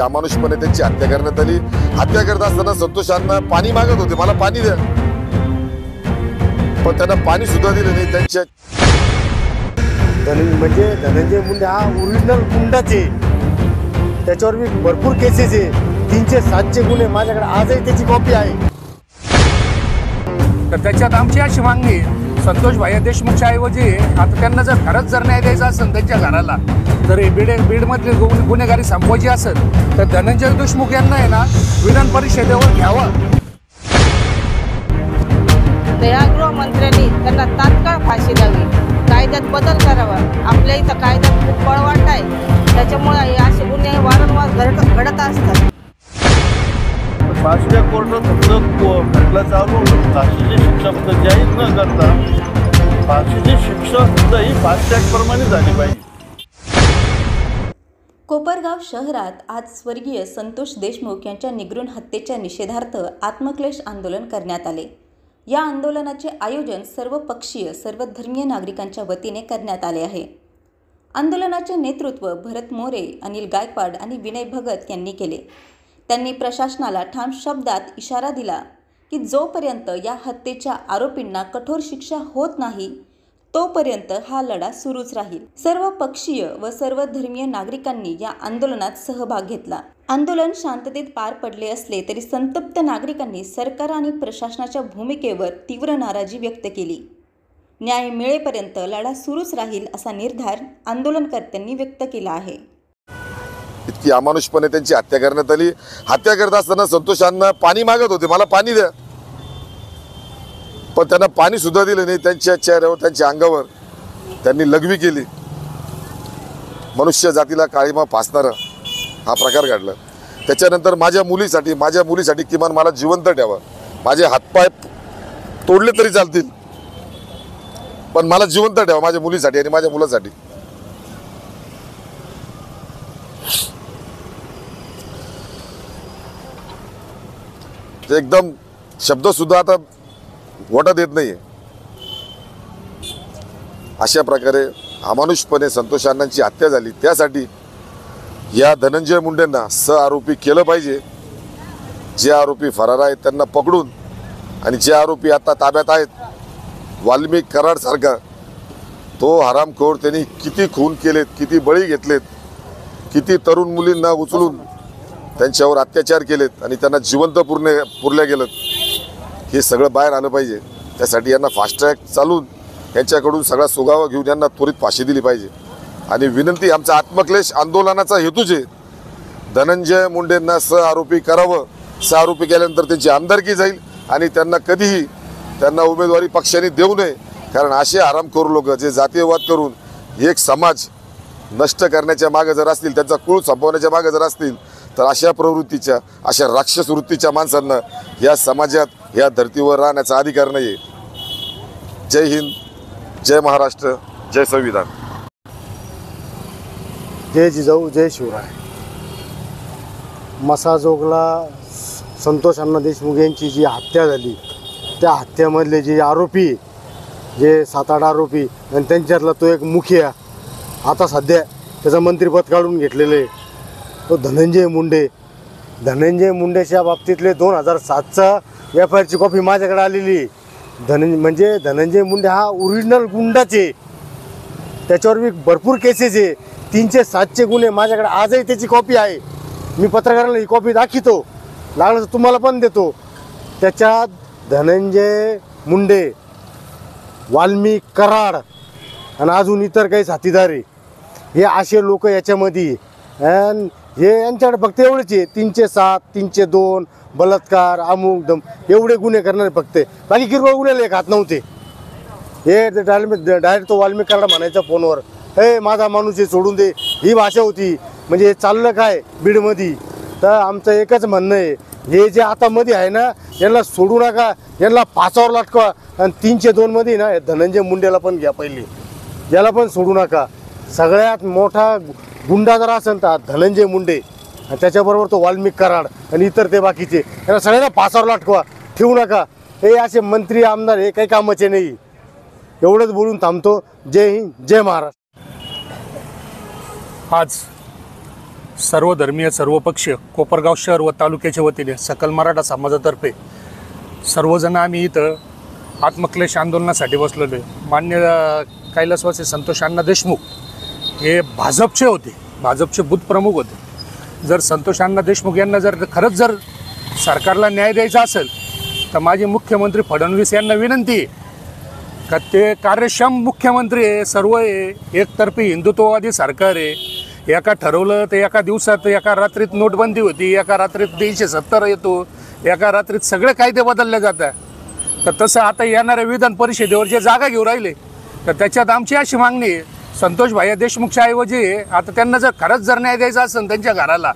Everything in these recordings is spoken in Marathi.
अमानुषपणे त्यांची हत्या करण्यात आली। हत्या करत असताना संतोष अण्णा पाणी मागत होते, मला पाणी द्या, पण त्यांना पाणी सुद्धा दिलं नाही। त्यांच्या म्हणजे धनंजय मुंडे हा ओरिजिनल गुंडाच आहे, त्याच्यावर मी भरपूर केसेस आहे, 307चे गुन्हे माझ्याकडे आजही त्याची कॉपी आहे। तर त्याच्यात आमची अशी मागणी आहे, संतोष भाई देशमुखच्या ऐवजी आता त्यांना जर खरंच जर न्याय द्यायचा असेल त्यांच्या घराला, तर बीडमधली गुन्हेगारी संपवायची असेल तर धनंजय देशमुख यांना आहे ना विधान परिषदेवर घ्यावं। या गृहमंत्र्यांनी त्यांना तात्काळ फाशी द्यावी, कायद्यात बदल करावा। आपल्या इथं कायद्यात खूप पळवाट आहे, त्याच्यामुळे असे गुन्हे वारंवार घडत असतात। फाशीच्या कोर्टात फक्त खटला चालू फाशीची शिक्षा फक्त जाहीर न करता फाशीची शिक्षा सुद्धा ही फास्ट ट्रॅक प्रमाणे झाली पाहिजे। कोपरगाव शहरात आज स्वर्गीय संतोष देशमुख यांच्या निगृण हत्येच्या निषेधार्थ आत्मक्लेश आंदोलन करण्यात आले। या आंदोलनाचे आयोजन सर्वपक्षीय सर्वधर्मीय नागरिकांच्या वतीने करण्यात आले आहे। आंदोलनाचे नेतृत्व भरत मोरे, अनिल गायकवाड आणि विनय भगत यांनी केले। त्यांनी प्रशासनाला ठाम शब्दात इशारा दिला की जोपर्यंत या हत्येच्या आरोपींना कठोर शिक्षा होत नाही तोपर्यंत हा लढा सुरूच राहील। सर्व पक्षीय व सर्व धर्मीय नागरिकांनी या आंदोलनात सहभाग घेतला। आंदोलन शांततेत पार पडले असले तरी संतप्त नागरिकांनी सरकार आणि प्रशासनाच्या भूमिकेवर तीव्र नाराजी व्यक्त केली। न्याय मिळेपर्यंत लढा सुरूच राहील असा निर्धार आंदोलनकर्त्यांनी व्यक्त केला आहे। इतकी अमानुषपणे त्यांची हत्या करण्यात आली। हत्या करत असताना संतोष अण्णा पाणी मागत होते, मला पाणी द्या, पण त्यांना पाणी सुद्धा दिलं नाही। त्यांच्या चेहऱ्यावर त्यांच्या अंगावर त्यांनी लघवी केली। मनुष्य जातीला काळीमा फासणारा हा प्रकार घडला। त्याच्यानंतर माझ्या मुलीसाठी किमान मला जिवंत ठेवा, माझे हातपाय तोडले तरी चालतील, पण मला जिवंत ठेवा माझ्या मुलीसाठी आणि माझ्या मुलासाठी। एकदम शब्द सुद्धा आता वोटात येत नाहीये। अशा प्रकारे अमानुषपणे संतोष अण्णांची हत्या झाली, त्यासाठी या धनंजय मुंडेंना सहआरोपी केलं पाहिजे। जे आरोपी फरार आहेत त्यांना पकडून आणि जे आरोपी आता ताब्यात आहेत, वाल्मिक कराड सारखा तो हरामखोर, त्यांनी किती खून केलेत, किती बळी घेतलेत, किती तरुण मुलींना उचलून त्यांच्यावर अत्याचार केलेत आणि त्यांना जिवंत पुरल्या गेलं, हे सगळं बाहेर आलं पाहिजे। त्यासाठी यांना फास्ट ट्रॅक चालून यांच्याकडून सगळा सुगावा घेऊन यांना त्वरित फाशी दिली पाहिजे। आणि विनंती, आमचा आत्मक्लेश आंदोलनाचा हेतूच आहे धनंजय मुंडेंना सहआरोपी करावं। सहआरोपी केल्यानंतर त्यांची आमदारकी जाईल आणि त्यांना कधीही त्यांना उमेदवारी पक्षाने देऊ नये, कारण असे हरामखोर लोक जे जातीयवाद करून एक समाज नष्ट करण्याच्या मागे जर असतील, त्यांचा कुळ संपवण्याच्या मागे जर असतील, तर अशा प्रवृत्तीच्या, अशा राक्षस वृत्तीच्या माणसांना या समाजात, या धर्तीवर राहण्याचा अधिकार नाही। जय हिंद, जय महाराष्ट्र, जय संविधान, जय जिजाऊ, जय शिवराय। मसाजोगला संतोष अण्णा देशमुख यांची जी हत्या झाली, त्या हत्येमधले जे आरोपी, जे 7-8 आरोपी आणि त्यांच्यातला तो एक मुखिया, आता सध्या त्याचं मंत्रिपद काढून घेतलेले तो धनंजय मुंडे। धनंजय मुंडेच्या बाबतीतले 2007चा FIRची कॉपी माझ्याकडे आलेली। धनंजय मुंडे हा ओरिजिनल गुंडाच आहे, त्याच्यावर मी भरपूर केसेस आहे, 307चे गुन्हे माझ्याकडे आजही त्याची कॉपी आहे। मी पत्रकाराला ही कॉपी दाखवतो, लागलं तर तुम्हाला पण देतो। त्याच्यात धनंजय मुंडे, वाल्मिक कराड आणि अजून इतर काही साथीदार आहे, हे असे लोक याच्यामध्ये। आणि हे यांच्याकडे फक्त एवढेच आहे, 307, 302, बलात्कार, अमुक दम एवढे गुन्हे करणारे फक्त, बाकी किरकोळ गुन्ह्याला एक हात नव्हते। हे डायरेक्ट तो वाल्मिक कराड म्हणायचा फोनवर, हे माझा माणूस हे सोडून दे, ही भाषा होती। म्हणजे हे चाललं काय बीडमध्ये? तर आमचं एकच म्हणणं आहे, हे जे आता मध्ये आहे ना, यांना सोडू नका, यांना फासावर लटकवा। आणि 302 मध्ये ना धनंजय मुंडेला पण घ्या पहिले, याला पण सोडू नका। सगळ्यात मोठा गुंडा जर असेल तर धनंजय मुंडे, आणि त्याच्याबरोबर तो वाल्मिक कराड आणि इतर ते बाकीचे, यांना सगळ्यांना फासावर लटकवा, ठेवू नका। हे असे मंत्री आमदार हे काही कामाचे नाही। एवढंच बोलून थांबतो। जय हिंद, जय महाराष्ट्र। आज सर्व धर्मीय सर्व पक्षीय कोपरगाव शहर व तालुक्याच्या वतीने सकल मराठा समाजातर्फे सर्वजण आम्ही इथं आत्मक्लेश आंदोलनासाठी बसलेलो आहे। मान्य कैलासवासी संतोष अण्णा देशमुख हे भाजपचे होते, भाजपचे बूथ प्रमुख होते। जर संतोष अण्णा देशमुख यांना खरंच जर सरकारला न्याय द्यायचा असेल तर माझे मुख्यमंत्री फडणवीस यांना विनंती आहे का ते कार्यक्षम मुख्यमंत्री आहे, सर्व आहे, एकतर्फी हिंदुत्ववादी सरकार आहे। एका ठरवलं तर एका दिवसात एका रात्रीत नोटबंदी होती, एका रात्रीत 370 येतो, एका रात्रीत सगळे कायदे बदलले जातात। तर तसं आता येणाऱ्या विधान परिषदेवर जे जागा घेऊ राहिले तर त्याच्यात आमची अशी मागणी आहे, संतोष भाई देशमुखच्या ऐवजी आता त्यांना जर खरंच जर न्याय द्यायचा असेल त्यांच्या घराला,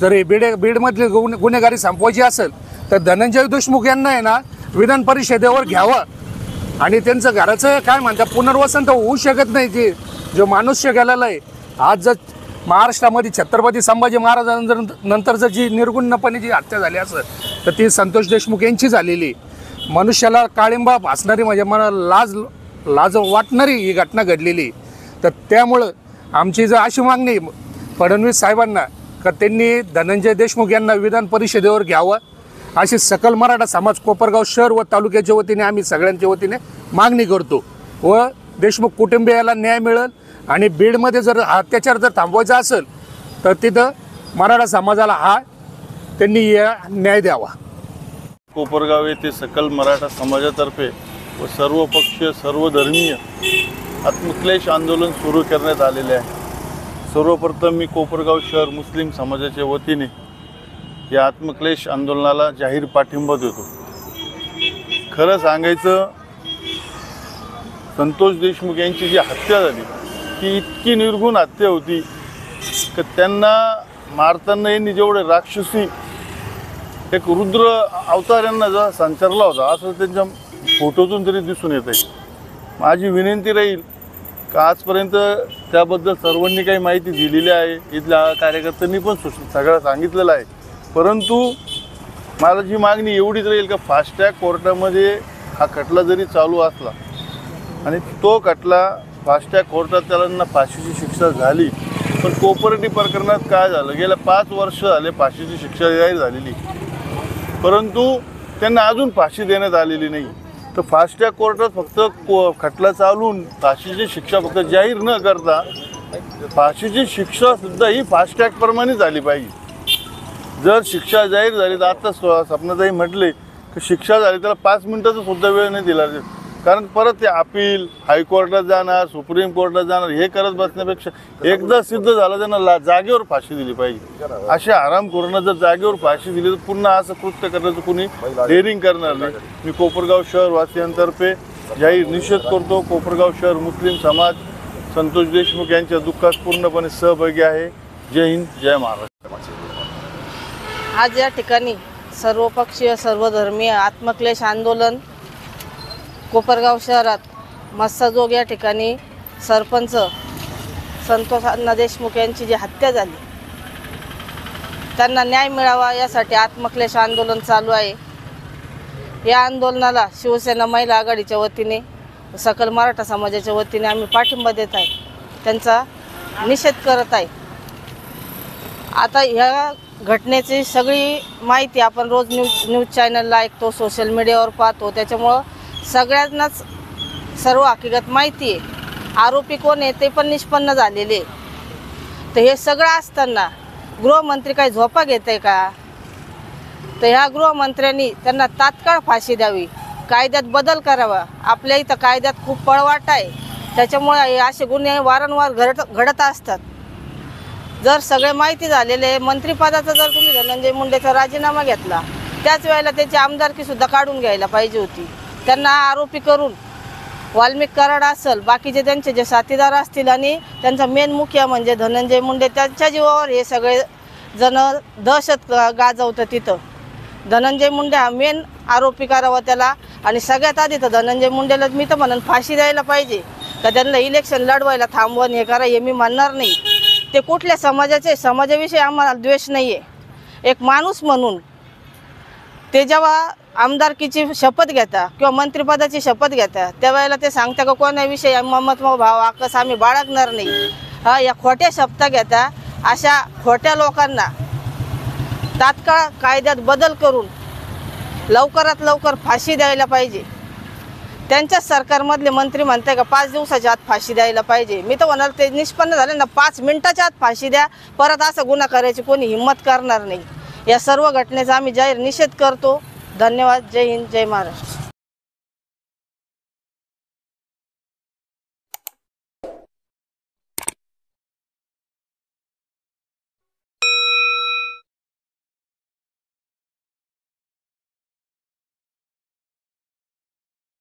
जर हे बीडमधली गुन्हेगारी संपवायची असेल तर धनंजय देशमुख यांना आहे ना विधान परिषदेवर घ्यावं आणि त्यांचं घराचं काय म्हणतात पुनर्वसन तर होऊ शकत नाही। की जो मनुष्य गेलेला आहे, आज जर महाराष्ट्रामध्ये छत्रपती संभाजी महाराजांनंतर जर जी निर्गुणपणे जी हत्या झाली असेल तर ती संतोष देशमुख यांची झालेली। मनुष्याला काळिंबा भासणारी म्हणजे मला लाज वाटणारी ही घटना घडलेली। तर त्यामुळं आमची जर अशी मागणी फडणवीस साहेबांना का त्यांनी धनंजय देशमुख यांना विधान परिषदेवर घ्यावं अशी सकल मराठा समाज कोपरगाव शहर व तालुक्याच्या वतीने आम्ही सगळ्यांच्या वतीने मागणी करतो व देशमुख कुटुंबियाला न्याय मिळेल आणि बीडमध्ये जर अत्याचार जर थांबवायचा असेल तर तिथं मराठा समाजाला त्यांनी न्याय द्यावा। कोपरगाव येथे सकल मराठा समाजातर्फे व सर्व पक्षीय सर्व धर्मीय आत्मक्लेश आंदोलन सुरू करण्यात आलेले आहे। सर्वप्रथम मी कोपरगाव शहर मुस्लिम समाजाच्या वतीने या आत्मक्लेश आंदोलनाला जाहीर पाठिंबा देतो। खरं सांगायचं, संतोष देशमुख यांची जी हत्या झाली ती इतकी निर्गुण हत्या होती की त्यांना मारताना यांनी जेवढे राक्षसी एक रुद्र अवतार यांना जो संचारला होता असं त्यांच्या फोटोतून तरी दिसून येत आहे। माझी विनंती राहील का आजपर्यंत त्याबद्दल सर्वांनी काही माहिती दिलेली आहे, इथल्या कार्यकर्त्यांनी पण सगळं सांगितलेलं आहे, परंतु मला जी मागणी एवढीच राहील का फास्ट ट्रॅक कोर्टामध्ये हा खटला जरी चालू असला आणि तो खटला फास्ट ट्रॅक कोर्टात त्यांना फाशीची शिक्षा झाली, पण कोऑपरेटिव्ह प्रकरणात काय झालं, गेल्या 5 वर्ष झाले फाशीची शिक्षा जाहीर झालेली परंतु त्यांना अजून फाशी देण्यात आलेली नाही। तर फास्ट ट्रॅक कोर्टात फक्त खटला चालून फाशीची शिक्षा फक्त जाहीर न करता फाशीची शिक्षा सुद्धा ही फास्ट ट्रॅकप्रमाणे झाली पाहिजे। जर शिक्षा जाहीर झाली तर आता स्वप्नाताई म्हटले की शिक्षा झाली त्याला 5 मिनिटाचा सुद्धा वेळ नाही दिला, कारण परत ते अपील हायकोर्टात जाणार, सुप्रीम कोर्टात जाणार, हे करत बसण्यापेक्षा एकदा सिद्ध झालं त्यांना जागेवर फाशी दिली पाहिजे। अशा आरामखोरांना जर जागेवर फाशी दिली तर पुन्हा असं कृत्य करण्याचं कुणी डेअरिंग करणार नाही। मी कोपरगाव शहर वासियांतर्फे जाहीर निषेध करतो। कोपरगाव शहर मुस्लिम समाज संतोष देशमुख यांच्या दुःखात पूर्णपणे सहभागी आहे। जय हिंद, जय महाराष्ट्र। आज या ठिकाणी सर्वपक्षीय सर्वधर्मीय आत्मक्लेश आंदोलन कोपरगाव शहरात मस्साजोग या ठिकाणी सरपंच संतोष अण्णा देशमुख यांची जी हत्या झाली त्यांना न्याय मिळावा यासाठी आत्मक्लेश आंदोलन चालू आहे। या आंदोलनाला शिवसेना महिला आघाडीच्या वतीने सकल मराठा समाजाच्या वतीने आम्ही पाठिंबा देत आहे, त्यांचा निषेध करत आहे। आता ह्या घटनेची सगळी माहिती आपण रोज न्यूज चॅनलला ऐकतो, सोशल मीडियावर पाहतो, त्याच्यामुळं सगळ्यांनाच सर्व हकीकत माहिती आहे। आरोपी कोण आहे ते पण निष्पन्न झालेले। तर हे सगळं असताना गृहमंत्री काही झोपा घेत आहे का? तर ह्या गृहमंत्र्यांनी त्यांना तात्काळ फाशी द्यावी, कायद्यात बदल करावा। आपल्या इथं कायद्यात खूप पळवाट आहे, त्याच्यामुळे असे गुन्हे वारंवार घडत असतात। जर सगळे माहिती झालेले मंत्रिपदाचा जर तुम्ही धनंजय मुंडेचा राजीनामा घेतला त्याच वेळेला त्याची आमदारकीसुद्धा काढून घ्यायला पाहिजे होती। त्यांना आरोपी करून वाल्मिक कराड असेल, बाकीचे त्यांचे जे साथीदार असतील आणि त्यांचा मेन मुखिया म्हणजे धनंजय मुंडे, त्यांच्या जीवावर हे सगळे जण दहशत गाजवतं। तिथं धनंजय मुंडे हा मेन आरोपी करावा त्याला, आणि सगळ्यात आधी तर धनंजय मुंडेला मी तर म्हणून फाशी द्यायला पाहिजे का त्यांना इलेक्शन लढवायला थांबवून हे करा हे मी म्हणणार नाही। ते कुठल्या समाजाविषयी आम्हाला द्वेष नाही आहे। एक माणूस म्हणून ते जेव्हा आमदारकीची शपथ घेता किंवा मंत्रिपदाची शपथ घेता त्यावेळेला ते सांगता का कोणाविषयी ममत्व भाव आकस आम्ही बाळगणार नाही, हा या खोट्या शपथा घेता अशा खोट्या लोकांना तात्काळ कायद्यात बदल करून लवकरात लवकर फाशी द्यायला पाहिजे. त्यांच्याच सरकारमधले मंत्री म्हणते का 5 दिवसाच्या आत फाशी द्यायला पाहिजे. मी तर म्हणाल ते निष्पन्न झाले ना 5 मिनिटाच्या आत फाशी द्या. परत असा गुन्हा करायची कोणी हिंमत करणार नाही. या सर्व घटनेचा आम्ही जाहीर निषेध करतो. धन्यवाद. जय हिंद, जय महाराष्ट्र.